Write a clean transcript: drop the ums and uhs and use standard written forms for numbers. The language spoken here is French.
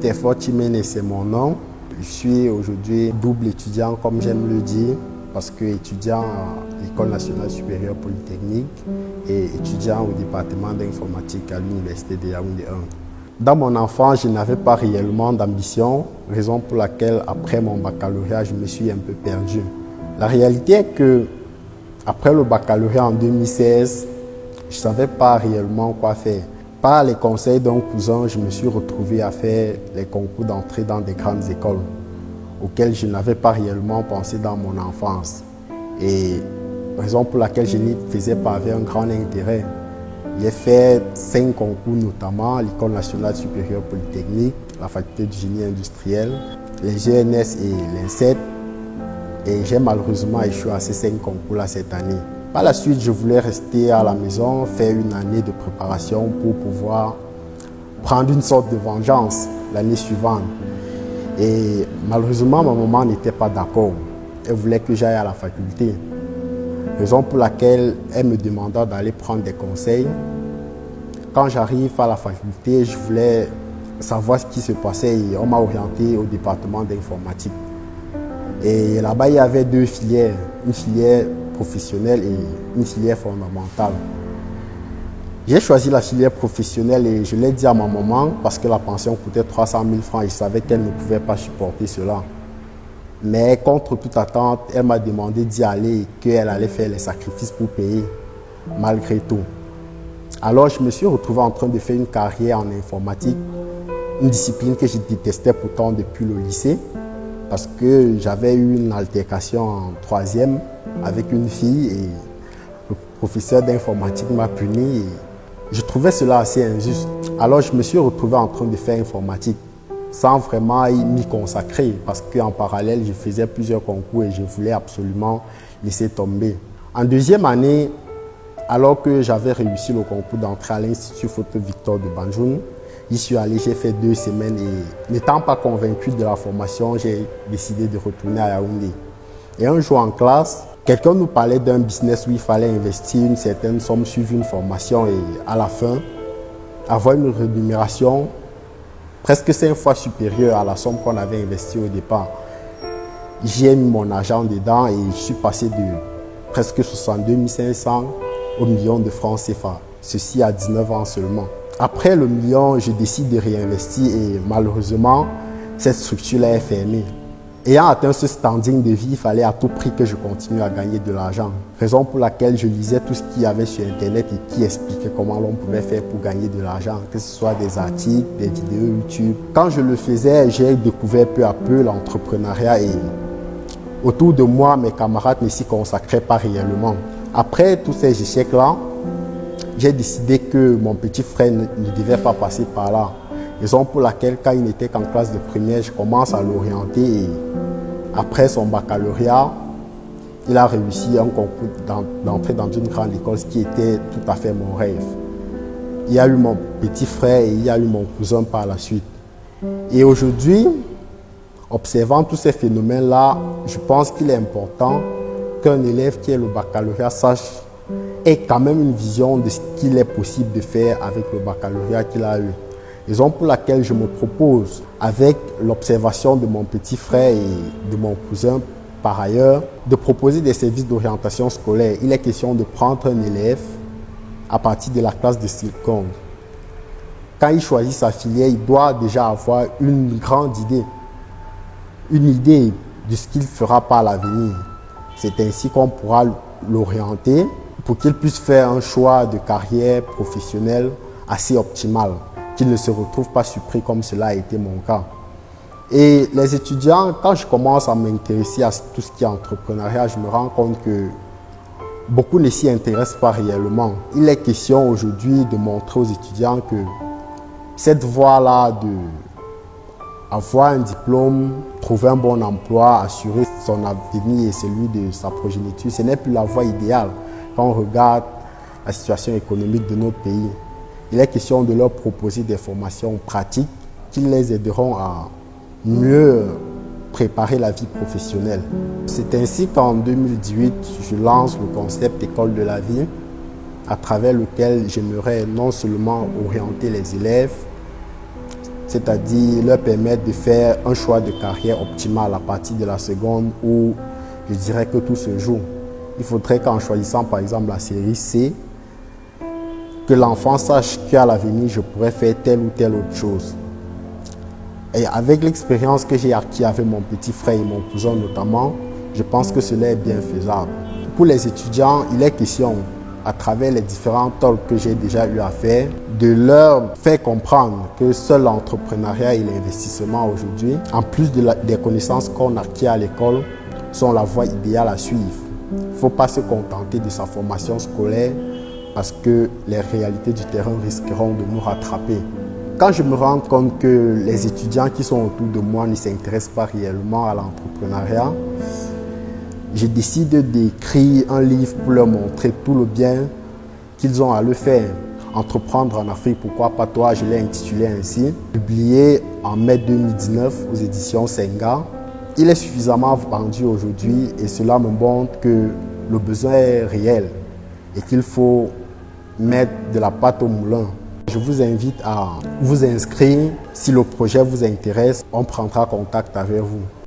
Théophore Chimene, c'est mon nom. Je suis aujourd'hui double étudiant, comme j'aime le dire, parce que étudiant à l'École nationale supérieure polytechnique et étudiant au département d'informatique à l'Université de Yaoundé 1. Dans mon enfance, je n'avais pas réellement d'ambition, raison pour laquelle, après mon baccalauréat, je me suis un peu perdu. La réalité est que, après le baccalauréat en 2016, je ne savais pas réellement quoi faire. Par les conseils d'un cousin, je me suis retrouvé à faire les concours d'entrée dans des grandes écoles auxquelles je n'avais pas réellement pensé dans mon enfance. Et raison pour laquelle je n'y faisais pas avec un grand intérêt. J'ai fait 5 concours, notamment l'École nationale supérieure polytechnique, la faculté du génie industriel, les ENS et l'INSET. Et j'ai malheureusement échoué à ces 5 concours-là cette année. Par la suite, je voulais rester à la maison, faire une année de préparation pour pouvoir prendre une sorte de vengeance l'année suivante. Et malheureusement, ma maman n'était pas d'accord. Elle voulait que j'aille à la faculté. Raison pour laquelle elle me demanda d'aller prendre des conseils. Quand j'arrive à la faculté, je voulais savoir ce qui se passait et on m'a orienté au département d'informatique. Et là-bas, il y avait 2 filières, une filière professionnelle et une filière fondamentale. J'ai choisi la filière professionnelle et je l'ai dit à ma maman parce que la pension coûtait 300 000 francs et je savais qu'elle ne pouvait pas supporter cela. Mais contre toute attente, elle m'a demandé d'y aller et qu'elle allait faire les sacrifices pour payer, malgré tout. Alors je me suis retrouvé en train de faire une carrière en informatique, une discipline que je détestais pourtant depuis le lycée, parce que j'avais eu une altercation en 3e avec une fille et le professeur d'informatique m'a puni. Et je trouvais cela assez injuste. Alors je me suis retrouvé en train de faire informatique sans vraiment m'y consacrer parce qu'en parallèle, je faisais plusieurs concours et je voulais absolument laisser tomber. En 2e année, alors que j'avais réussi le concours d'entrée à l'Institut Photo Victor de Banjoun, j'y suis allé, j'ai fait 2 semaines et n'étant pas convaincu de la formation, j'ai décidé de retourner à Yaoundé. Et un jour en classe, quelqu'un nous parlait d'un business où il fallait investir une certaine somme, suivre une formation et à la fin, avoir une rémunération presque 5 fois supérieure à la somme qu'on avait investie au départ. J'ai mis mon argent dedans et je suis passé de presque 62 500 au million de francs CFA. Ceci à 19 ans seulement. Après le million, je décide de réinvestir et malheureusement, cette structure-là est fermée. Ayant atteint ce standing de vie, il fallait à tout prix que je continue à gagner de l'argent. Raison pour laquelle je lisais tout ce qu'il y avait sur Internet et qui expliquait comment l'on pouvait faire pour gagner de l'argent, que ce soit des articles, des vidéos YouTube. Quand je le faisais, j'ai découvert peu à peu l'entrepreneuriat et autour de moi, mes camarades ne s'y consacraient pas réellement. Après tous ces échecs-là, j'ai décidé que mon petit frère ne devait pas passer par là. Raison pour laquelle, quand il n'était qu'en classe de première, je commence à l'orienter et après son baccalauréat, il a réussi un concours d'entrer dans une grande école, ce qui était tout à fait mon rêve. Il y a eu mon petit frère et il y a eu mon cousin par la suite. Et aujourd'hui, observant tous ces phénomènes-là, je pense qu'il est important qu'un élève qui ait le baccalauréat sache ait quand même une vision de ce qu'il est possible de faire avec le baccalauréat qu'il a eu. Raison pour laquelle je me propose, avec l'observation de mon petit frère et de mon cousin par ailleurs, de proposer des services d'orientation scolaire. Il est question de prendre un élève à partir de la classe de seconde. Quand il choisit sa filière, il doit déjà avoir une grande idée, une idée de ce qu'il fera par l'avenir. C'est ainsi qu'on pourra l'orienter pour qu'il puisse faire un choix de carrière professionnelle assez optimal, qu'il ne se retrouve pas surpris comme cela a été mon cas. Et les étudiants, quand je commence à m'intéresser à tout ce qui est entrepreneuriat, je me rends compte que beaucoup ne s'y intéressent pas réellement. Il est question aujourd'hui de montrer aux étudiants que cette voie-là de avoir un diplôme, trouver un bon emploi, assurer son avenir et celui de sa progéniture, ce n'est plus la voie idéale quand on regarde la situation économique de notre pays. Il est question de leur proposer des formations pratiques qui les aideront à mieux préparer la vie professionnelle. C'est ainsi qu'en 2018, je lance le concept École de la vie, à travers lequel j'aimerais non seulement orienter les élèves, c'est-à-dire leur permettre de faire un choix de carrière optimal à partir de la seconde où je dirais que tout se joue. Il faudrait qu'en choisissant par exemple la série C, que l'enfant sache qu'à l'avenir, je pourrais faire telle ou telle autre chose. Et avec l'expérience que j'ai acquise avec mon petit frère et mon cousin notamment, je pense que cela est bien faisable. Pour les étudiants, il est question, à travers les différents talks que j'ai déjà eu à faire, de leur faire comprendre que seul l'entrepreneuriat et l'investissement aujourd'hui, en plus des connaissances qu'on acquiert à l'école, sont la voie idéale à suivre. Il ne faut pas se contenter de sa formation scolaire parce que les réalités du terrain risqueront de nous rattraper. Quand je me rends compte que les étudiants qui sont autour de moi ne s'intéressent pas réellement à l'entrepreneuriat, je décide d'écrire un livre pour leur montrer tout le bien qu'ils ont à le faire. Entreprendre en Afrique, pourquoi pas toi, je l'ai intitulé ainsi. Publié en mai 2019 aux éditions Senga. Il est suffisamment vendu aujourd'hui et cela me montre que le besoin est réel et qu'il faut mettre de la pâte au moulin. Je vous invite à vous inscrire. Si le projet vous intéresse, on prendra contact avec vous.